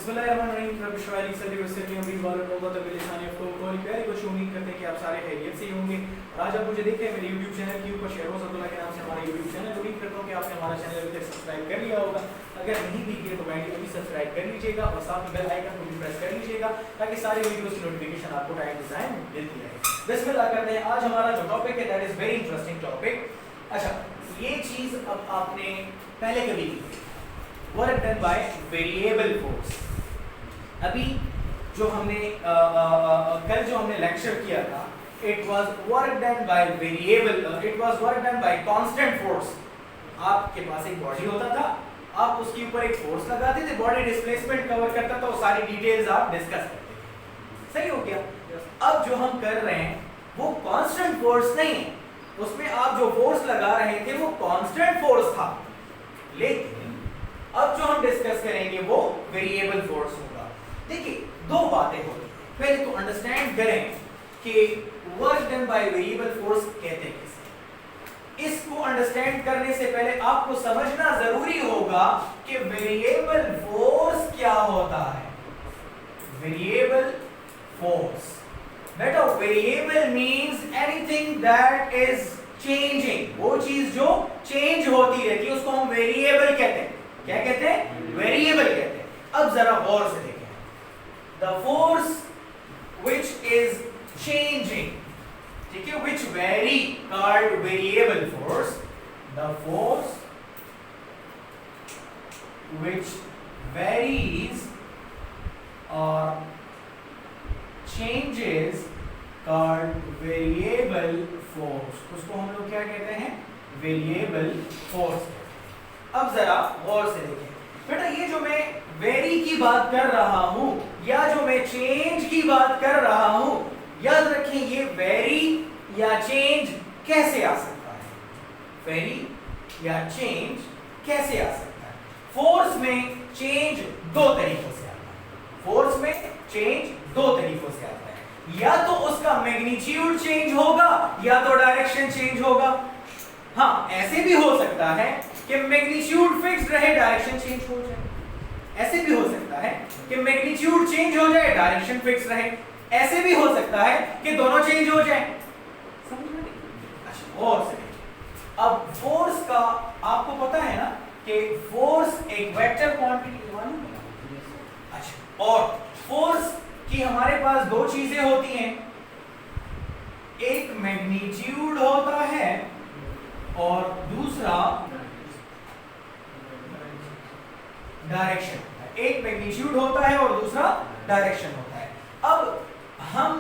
बिस्मिल्लाहिर्रहमानिर्रहीम रब्बिशरह ली सदरी वयस्सिर ली अमरी वाहलुल उक़दतम मिन लिसानी यफ़क़हू क़ौली। प्यारे कुछ उम्मीद करते हैं कि आप सारे खैरियत से ही होंगे। आज आप मुझे देखते हैं मेरे YouTube चैनल के ऊपर शेरोज़ अब्दुल्ला के नाम से हमारा YouTube चैनल। उम्मीद करता हूं कि आपने हमारा चैनल अभी तक सब्सक्राइब कर लिया होगा। अगर नहीं भी किया तो काइंडली अभी सब्सक्राइब कर लीजिएगा और साथ में बेल आइकन को भी प्रेस कर लीजिएगा ताकि सारी वीडियोस की नोटिफिकेशन आपको टाइम टू टाइम मिलती रहे। बिस्मिल्लाह करते हैं। आज हमारा जो टॉपिक है that is very interesting topic. अच्छा, ये चीज अब आपने पहले कभी की, work done by variable force. अभी जो हमने कल जो हमने लेक्चर किया था, it was work done by variable, it was work done by constant force. आपके पास एक बॉडी होता था, आप उसके ऊपर एक फोर्स लगाते थे, बॉडी डिस्प्लेसमेंट कवर करता था, वो सारी डिटेल्स आप डिस्कस करते थे। सही हो गया? अब जो हम कर रहे हैं वो कांस्टेंट फोर्स नहीं है, उसमें आप जो फोर्स लगा रहे थे वो कांस्टेंट फोर्स था, लेकिन अब जो हम डिस्कस करेंगे वो वेरिएबल फोर्स होगा। देखिए, दो बातें होती हैं। पहले तो अंडरस्टैंड करें कि work done by variable force कहते किसे। इसको अंडरस्टैंड करने से पहले आपको समझना जरूरी होगा कि वेरिएबल फोर्स क्या होता है। वेरिएबल फोर्स, बेटा, variable means anything that is changing. वो चीज जो चेंज होती रहती है उसको हम वेरिएबल कहते हैं। क्या कहते हैं? वेरिएबल कहते हैं। अब जरा गौर से देखें, the force which is changing, ठीक है, which very called variable force. The force which varies और चेंजेस कॉल्ड वेरिएबल फोर्स। उसको हम लोग क्या कहते हैं? Variable force. अब जरा गौर से देखें बेटा, ये जो मैं वेरी की बात कर रहा हूं या जो मैं चेंज की बात कर रहा हूं, याद रखें ये वेरी या चेंज कैसे आ सकता है? वेरी या चेंज कैसे आ सकता है? फोर्स में चेंज दो तरीकों से आता है। फोर्स में चेंज दो तरीकों से आता है, या तो उसका मैग्नीट्यूड चेंज होगा या तो डायरेक्शन चेंज होगा। हाँ, ऐसे भी हो सकता है कि मैग्नीट्यूड फिक्स्ड रहे, डायरेक्शन चेंज हो जाए। ऐसे भी हो सकता है कि मैग्नीट्यूड चेंज हो जाए, डायरेक्शन फिक्स रहे। ऐसे भी हो सकता है कि दोनों चेंज हो जाए। समझ में? अच्छा, और से अब फोर्स का आपको पता है ना कि फोर्स एक वेक्टर क्वांटिटी मालूम है। अच्छा, और फोर्स की हमारे पास दो चीजें होती हैं, एक मैग्नीट्यूड होता है और दूसरा डायरेक्शन। एक मैग्नीट्यूड होता है और दूसरा डायरेक्शन होता है। अब हम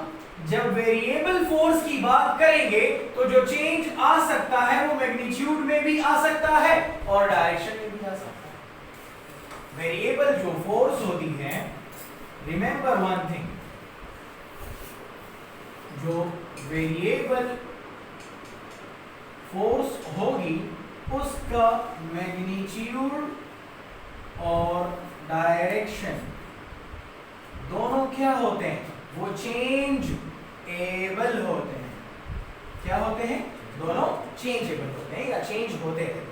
जब वेरिएबल फोर्स की बात करेंगे तो जो चेंज आ सकता है वो मैग्नीट्यूड में भी आ सकता है और डायरेक्शन में भी आ सकता है। वेरिएबल जो फोर्स होती है, रिमेंबर वन थिंग, जो वेरिएबल फोर्स होगी उसका मैग्नीट्यूड और डायरेक्शन दोनों क्या होते हैं? वो चेंज एबल होते हैं। क्या होते हैं? दोनों चेंजेबल होते हैं या चेंज होते रहते हैं।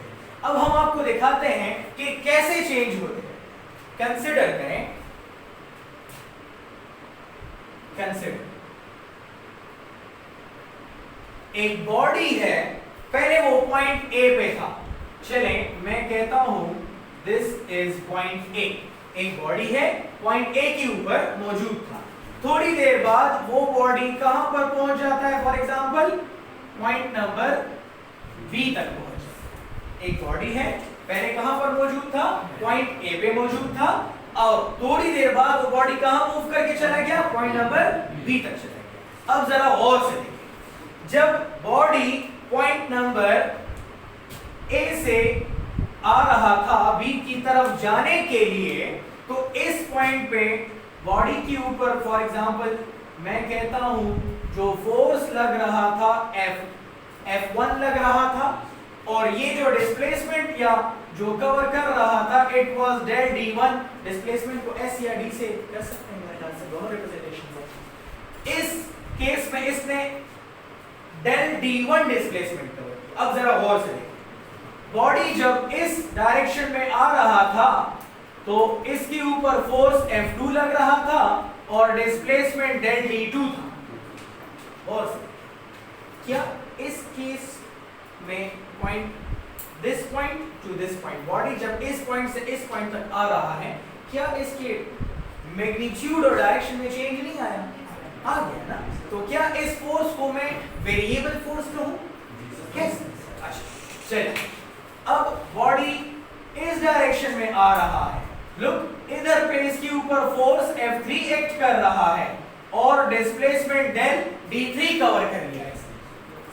अब हम आपको दिखाते हैं कि कैसे चेंज होते हैं। कंसिडर करें, कंसिडर एक बॉडी है, पहले वो पॉइंट ए पे था। चले मैं कहता हूं दिस इज पॉइंट ए। एक बॉडी है, पॉइंट ए के ऊपर मौजूद था। थोड़ी देर बाद वो बॉडी कहां पर पहुंच जाता है? For example point number B तक पहुंच जाता है। एक बॉडी है, पहले कहां पर मौजूद था? पॉइंट ए पे मौजूद था, और थोड़ी देर बाद वो बॉडी कहां मूव करके चला गया? पॉइंट नंबर बी तक चला गया। अब जरा गौर से देखिए, जब बॉडी पॉइंट नंबर ए से आ रहा था बी की तरफ जाने के लिए, तो इस पॉइंट पे बॉडी के ऊपर फॉर एग्जांपल मैं कहता हूं जो फोर्स लग रहा था F1 लग रहा था, और ये जो डिस्प्लेसमेंट या जो कवर कर रहा था it was del D1। Displacement को S या D से कर सकते हैं मेरे ख्याल से, दोनों रिप्रेजेंटेशन है। इस केस में इसने डेल D1 डिस्प्लेसमेंट कवर किया। अब जरा गौर से देखिए, बॉडी जब इस डायरेक्शन में आ रहा था तो इसके ऊपर फोर्स F2 लग रहा था और डिस्प्लेसमेंट डेल D2 था। और क्या इस केस में point this point two this point, body जब इस पॉइंट से इस पॉइंट तक आ रहा है, क्या इसके मैग्नीट्यूड और डायरेक्शन में चेंज नहीं आया? आ गया ना। तो क्या इस फोर्स को मैं वेरिएबल फोर्स कहूं? कैसे? अच्छा चलिए, अब बॉडी इस डायरेक्शन में आ रहा है, लुक इधर पे इसके ऊपर फोर्स F3 एक्ट कर रहा है और डिस्प्लेसमेंट डेल D3 कवर कर लिया है।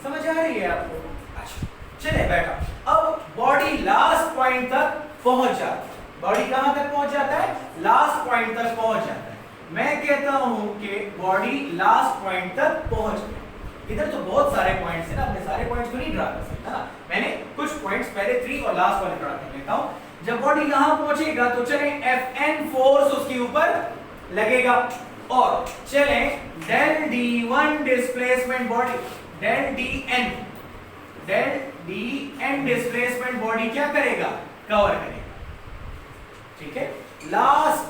समझ आ रही है आपको? अच्छा चलिए बैठा, अब बॉडी लास्ट पॉइंट तक पहुंच जाता है। बॉडी कहां तक पहुंच जाता है? लास्ट पॉइंट तक पहुंच जाता है। मैं कहता हूं कि बॉडी लास्ट पॉइंट तक पहुंच गई। इधर तो बहुत सारे पॉइंट्स हैं ना, अपने सारे पॉइंट्स को नहीं ड्रा कर सकता ना, मैंने कुछ पॉइंट्स पहले 3 और लास्ट वाले ड्रा कर लेता हूं। जब बॉडी यहां पहुंचेगा तो चले Fn फोर्स उसके ऊपर लगेगा और चले del D1 displacement body, del Dn displacement body क्या करेगा? कवर करेगा। ठीक है, लास्ट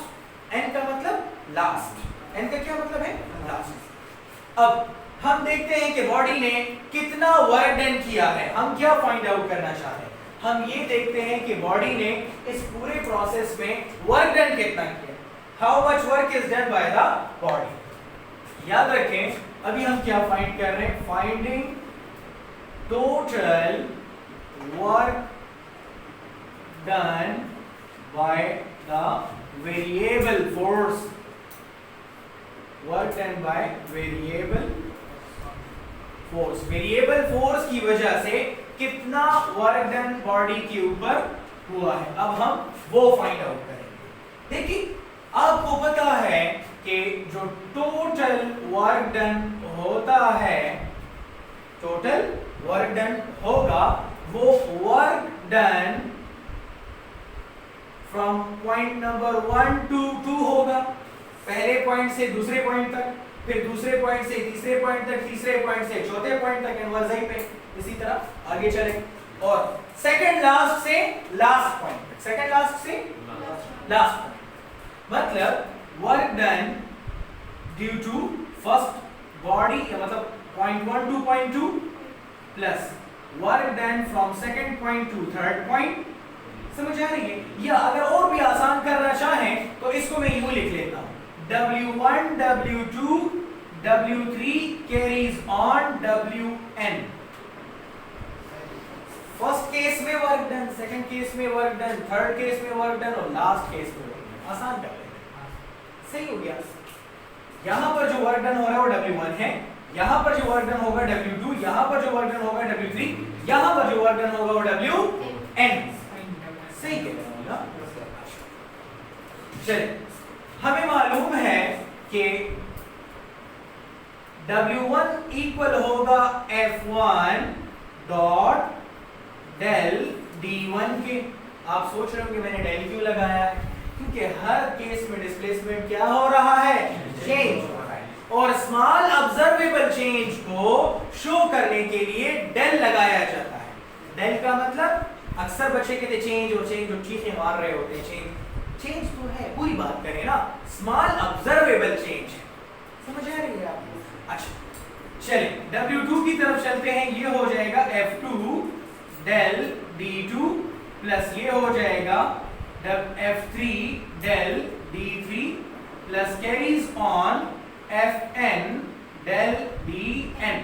n का मतलब लास्ट, n का क्या मतलब है? लास्ट। अब हम देखते हैं कि बॉडी ने कितना वर्क डन किया है। हम क्या फाइंड आउट करना चाहते हैं? हम ये देखते हैं कि बॉडी ने इस पूरे प्रोसेस में वर्क डन कितना किया, how much work is done by the body. याद रखें, अभी हम क्या फाइंड कर रहे हैं? Finding total work done by the variable force, work done by variable force. Variable force की वजह से कितना वर्क डन बॉडी के ऊपर हुआ है, अब हम वो फाइंड आउट करेंगे। देखिए, आपको पता है कि जो टोटल वर्क डन होता है, टोटल वर्क डन होगा, वो work done from point number 1 to 2 होगा। पहले पॉइंट से दूसरे पॉइंट तक, फिर दूसरे पॉइंट से तीसरे पॉइंट तक, तीसरे पॉइंट से चौथे पॉइंट तक, एंड वही पे इसी तरह आगे चले। और सेकंड लास्ट से लास्ट पॉइंट तक, सेकंड लास्ट से लास्ट पॉइंट, मतलब work done due to first body, मतलब point 1 to point 2 plus work done from second point to third point. समझ आ रही है? या अगर और भी आसान करना चाहें तो इसको मैं यूं लिख लेता हूं, W1 W2 W3 carries on Wn। First case में वर्क डन, सेकंड केस में वर्क डन, थर्ड केस में वर्क डन और लास्ट केस में वर्क डन। आसान कर लेते हैं, सही हो गया। यहां पर जो वर्क डन हो रहा है वो W1 है, यहां पर जो वर्क डन होगा W2, यहां पर जो वर्क डन होगा W3, यहां पर जो वर्क डन होगा वो Wn। सही कह रहा हूं ना? चलिए, हमें मालूम है कि W1 इक्वल होगा F1 डॉट डेल D1 के। आप सोच रहे होंगे मैंने डेल क्यों लगाया है? क्योंकि हर केस में डिस्प्लेसमेंट क्या हो रहा है? चेंज हो रहा है, और स्मॉल ऑब्जर्वेबल चेंज को शो करने के लिए डेल लगाया जाता है। डेल का मतलब, अक्सर बच्चे कहते चेंज और चेंज और चीखें मार रहे होते हैं, चेंज तो है, पूरी बात करें ना, स्मॉल ऑब्जर्वेबल चेंज है। समझ आ रही है आपको? अच्छा चलिए, W2 की तरफ चलते हैं। ये हो जाएगा F2 डेल D2 प्लस ये हो जाएगा F3 del D3 plus carries on Fn del Dn।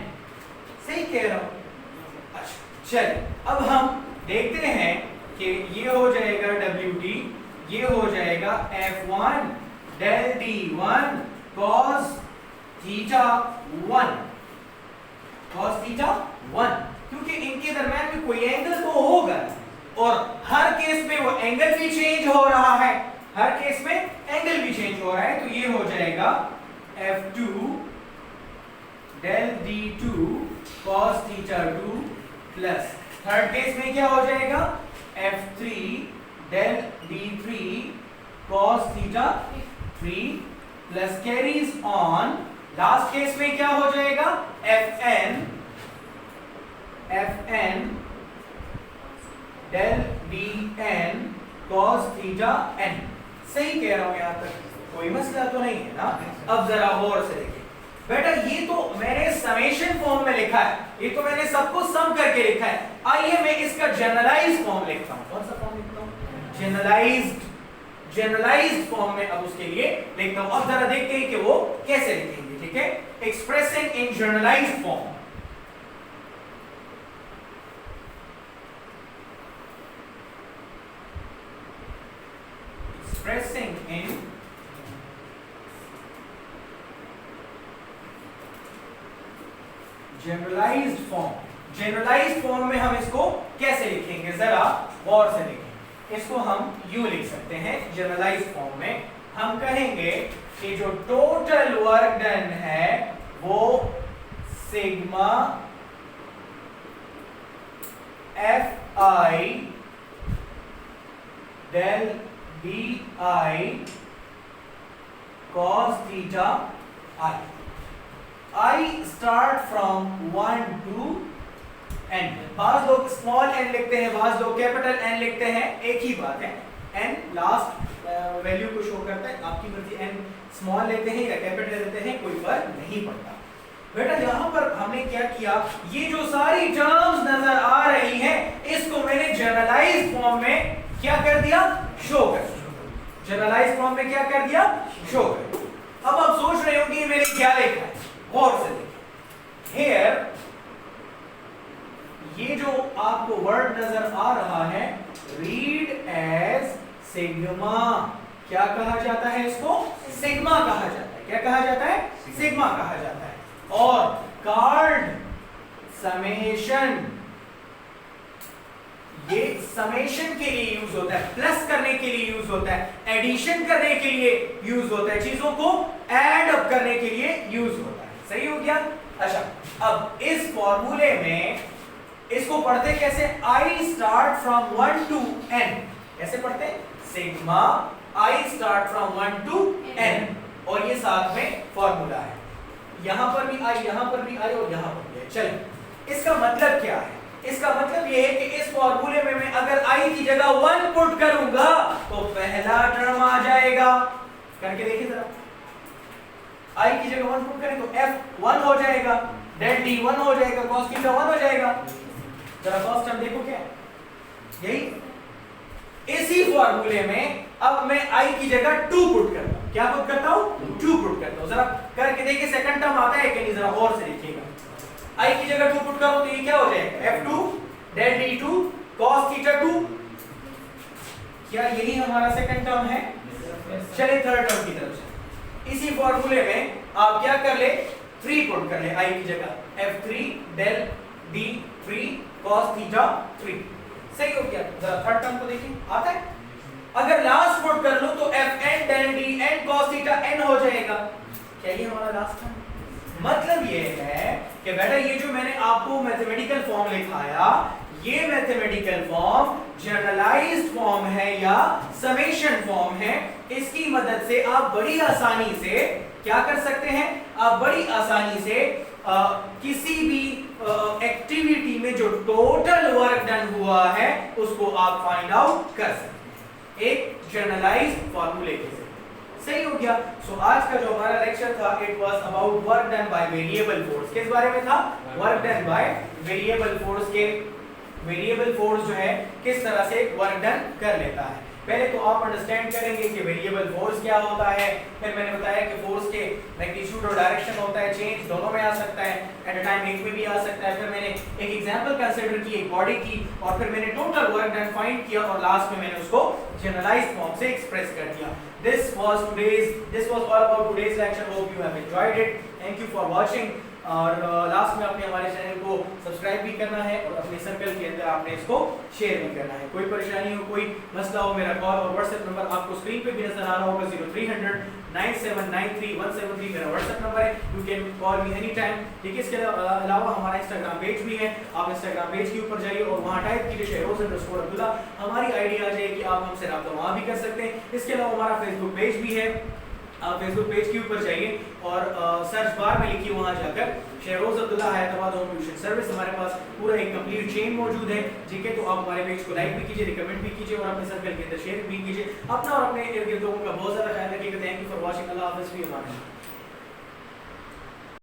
सही कह रहा हूं? अच्छा चलिए, अब हम देखते हैं कि ये हो जाएगा WD, ये हो जाएगा F1 del D1 cos theta 1, cos theta 1, क्योंकि इनके दरम्यान में कोई एंगल तो होगा, और हर केस में वो एंगल भी चेंज हो रहा है, हर केस में एंगल भी चेंज हो रहा है। तो ये हो जाएगा F2 del D2 cos theta 2 plus third case में क्या हो जाएगा? F3 del D3 cos theta 3 plus carries on, last case में क्या हो जाएगा? Fn del Dn cos theta n। सही कह रहा हूं यहां तक, कोई मसला तो नहीं है ना। अब जरा गौर से देखिए बेटा, ये तो मैंने समेशन फॉर्म में लिखा है, ये तो मैंने सबको सम करके लिखा है। आइए मैं इसका जनरलाइज्ड फॉर्म लिखता हूं। कौन सा फॉर्म लिखता हूं? जनरलाइज्ड फॉर्म में अब उसके लिए लिखता हूं। अब जरा देखते हैं कि वो कैसे लिखेंगे, ठीक है। Expressing in generalized form, expressing in generalized form. Generalized form में हम इसको कैसे लिखेंगे, जरा गौर से देखें। इसको हम यूं लिख सकते हैं जनरलाइज्ड फॉर्म में। हम कहेंगे कि जो टोटल वर्क डन है वो sigma F I del B I cos theta I. I start from 1 to n। बाज लोग स्मॉल n लिखते हैं, बाज लोग कैपिटल n लिखते हैं, एक ही बात है। n लास्ट वैल्यू को शो करता है, आपकी मर्जी n स्मॉल लेते हैं या कैपिटल लेते हैं, कोई फर्क नहीं पड़ता। बेटा यहाँ पर हमने क्या किया, ये जो सारी टर्म्स नजर आ रही हैं इसको मैंने जनरलाइज्ड फॉर्म में क्या कर दिया, शो कर दिया। जनरलाइज्ड फॉर्म में क्या कर दिया, शो कर दिया। अब आप सोच रहे हो कि मैंने क्या लिखा है, गौर से देखिए। Here ये जो आपको वर्ड नजर आ रहा है, रीड एज सिग्मा। क्या कहा जाता है इसको, सिग्मा कहा जाता है। क्या कहा जाता है, सिग्मा कहा जाता है। और कार्ड समेशन, ये समेशन के लिए यूज होता है, प्लस करने के लिए यूज होता है, एडिशन करने के लिए यूज होता है, चीजों को ऐड अप करने के लिए यूज होता है। सही हो गया। अच्छा, अब इस फॉर्मूले में इसको पढ़ते कैसे, I start from 1 to n। कैसे पढ़ते, sigma I start from 1 to n, और ये साथ में फॉर्मूला है। यहां पर भी I, यहां पर भी I और यहां पर भी I। चलिए, इसका मतलब क्या है, इसका मतलब ये है कि इस फॉर्मूले में मैं अगर I की जगह 1 पुट करूंगा तो पहला टर्म आ जाएगा। करके देखिए जरा, I की जगह 1 पुट करें तो F 1 हो जाएगा, डेल D 1 हो जाएगा, cos थीटा 1 हो जाएगा। जरा फर्स्ट टर्म देखो क्या है, यही। इसी फॉर्मूले में अब मैं I की जगह 2 पुट करता हूं। क्या पुट करता हूं, 2 पुट करता हूं। जरा करके देखिए सेकंड टर्म आता है कि नहीं, जरा और से देखिएगा। I की जगह 2 पुट करो तो ये क्या हो जाएगा, F2 del D2 cos theta 2। क्या यही हमारा सेकंड टर्म है? चलिए थर्ड टर्म की तरफ से इसी फॉर्मूले में आप क्या कर ले, 3 पुट कर ले I की जगह, F3 del D3 cos theta 3। सही हो गया। जरा थर्ड टर्म को देखिए, आता है। अगर लास्ट पुट कर लो तो Fn del Dn cos theta n हो जाएगा। क्या ये हमारा लास्ट टर्म? मतलब ये है कि बेटा ये जो मैंने आपको मैथमेटिकल फॉर्म लिखाया, ये मैथमेटिकल फॉर्म जनरलाइज्ड फॉर्म है या समेशन फॉर्म है। इसकी मदद से आप बड़ी आसानी से क्या कर सकते हैं, आप बड़ी आसानी से किसी भी एक्टिविटी में जो टोटल वर्क डन हुआ है उसको आप फाइंड आउट कर सकते हैं एक जनरलाइज्ड फॉर्मूले के जरिए। सही हो गया। सो आज का जो हमारा लेक्चर था, it was about work done by variable force. किस बारे में था, work done by variable force के, वेरिएबल फोर्स जो है किस तरह से वर्क डन कर लेता है। पहले तो आप अंडरस्टैंड करेंगे कि वेरिएबल फोर्स क्या होता है। फिर मैंने बताया कि फोर्स के मैग्नीट्यूड और डायरेक्शन होता है, चेंज दोनों में आ सकता है, एट अ टाइम एक में भी आ सकता है। फिर मैंने एक एग्जांपल कंसीडर की, एक बॉडी की, और फिर मैंने टोटल वर्क डन फाइंड किया और लास्ट में मैंने उसको जनरलाइज्ड फॉर्म से एक्सप्रेस कर दिया। This was all about today's lecture. Hope you have enjoyed it. Thank you for watching. और लास्ट में आपने हमारे चैनल को सब्सक्राइब भी करना है और अपने सर्कल के अंदर आपने इसको शेयर भी करना है। कोई परेशानी हो, कोई मसला हो, मेरा कॉल और व्हाट्सएप नंबर आपको स्क्रीन पे भी नजर आ रहा होगा, 0300 9793 173 मेरा व्हाट्सएप नंबर है। You can call me any time. ठीक है, इसके अलावा हमारा इंस्टाग्राम पेज भी है, आप इंस्टाग्राम पेज के ऊपर जाइए और वहाँ टाइप कीजिए शहरोज_अब्दुल्ला, हमारी आईडी आ जाएगी, आप हमसे रब्ता वहाँ भी कर सकते हैं। इसके अलावा हमारा फेसबुक पेज भी है, आप फेसबुक पेज के ऊपर जाइए और सर्च बार में लिखिए, वहां जाकर Shahroz Abdullah Hyderabad home tuition service, हमारे पास पूरा एक कंप्लीट चेन मौजूद है। ठीक है, तो आप हमारे पेज को लाइक भी कीजिए, रिकमेंड भी कीजिए और अपने सर्कल के अंदर शेयर भी कीजिए। अपना और अपने इर्द गिर्द लोगों का बहुत ज़्यादा ख्याल रखिएगा। Thank you for watching. अल्लाह हाफ़िज़।